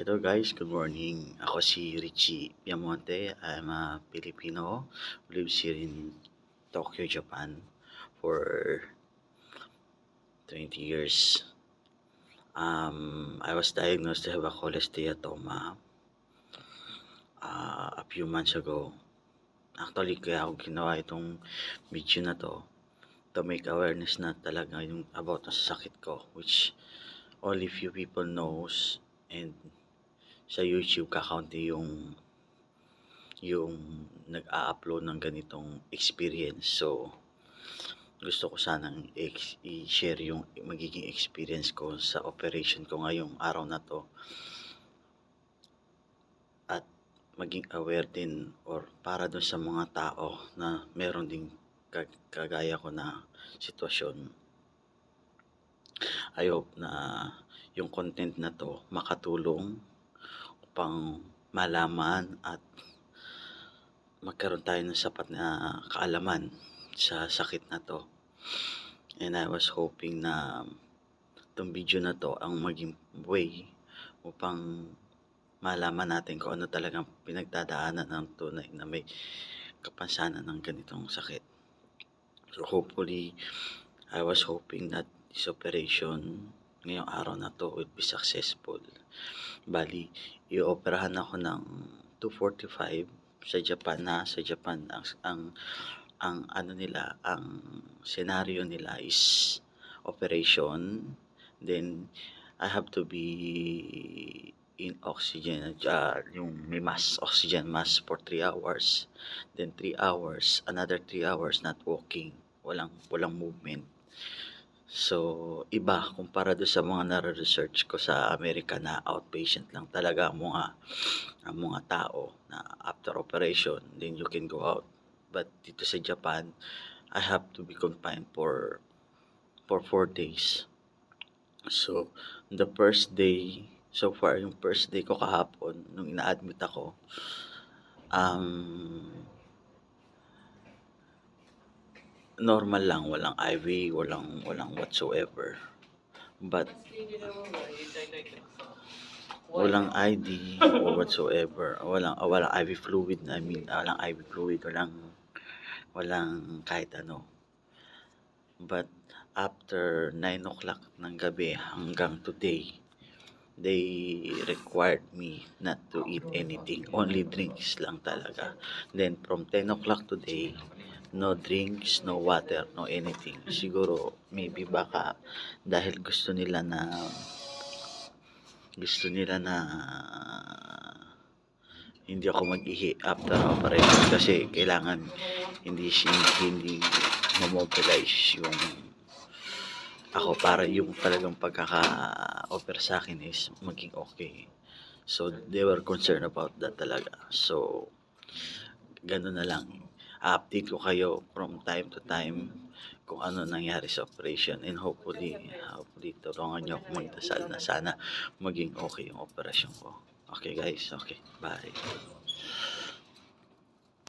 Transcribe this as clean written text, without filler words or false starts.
Hello guys, good morning. Ako si Richie Piamonte. I'm a Filipino who lives here in Tokyo, Japan for 20 years. I was diagnosed to have a cholesteatoma a few months ago. Actually, kaya ako ginawa itong video na to make awareness na talaga yung about sa sakit ko, which only few people knows, and sa YouTube kakaunti yung nag-a-upload ng ganitong experience. So, gusto ko sanang i-share yung magiging experience ko sa operation ko ngayong araw na to. At maging aware din or para dun sa mga tao na meron ding kagaya ko na sitwasyon. I hope na yung content na to makatulong upang malaman at magkaroon tayo ng sapat na kaalaman sa sakit na to. And I was hoping na itong video na to ang maging way upang malaman natin kung ano talagang pinagdadaanan ng tunay na may kapansanan ng ganitong sakit. So hopefully, I was hoping that this operation ngayong araw na to will be successful. Bali, i-operahan ako ng 2:45 sa Japan sa Japan ang ano nila, ang senaryo nila is operation, then I have to be in oxygen, yung may mask, oxygen mask for 3 hours, then 3 hours, another 3 hours not walking, walang movement. So, iba kumpara do sa mga nare-research ko sa Amerika na outpatient lang talaga ang mga tao na after operation, then you can go out. But dito sa Japan, I have to be confined for 4 days. So, the first day, so far, yung first day ko kahapon, nung ina-admit ako, normal lang, walang IV, walang whatsoever. But walang ID or whatsoever, walang IV fluid, walang IV fluid, walang kahit ano. But after 9 o'clock ng gabi hanggang today, they required me not to eat anything, only drinks lang talaga. Then from 10 o'clock today, no drinks, no water, no anything. Siguro maybe baka dahil gusto nila na hindi ako mag-ihi after operation kasi kailangan hindi ma-mobilize yung ako para yung talagang pagkaka-offer sa akin is maging okay. So, they were concerned about that talaga. So, gano'n na lang. Update ko kayo from time to time kung ano nangyari sa operation, and hopefully tulungan niyo ako magdasal na sana maging okay yung operasyon ko. Okay guys, okay, bye.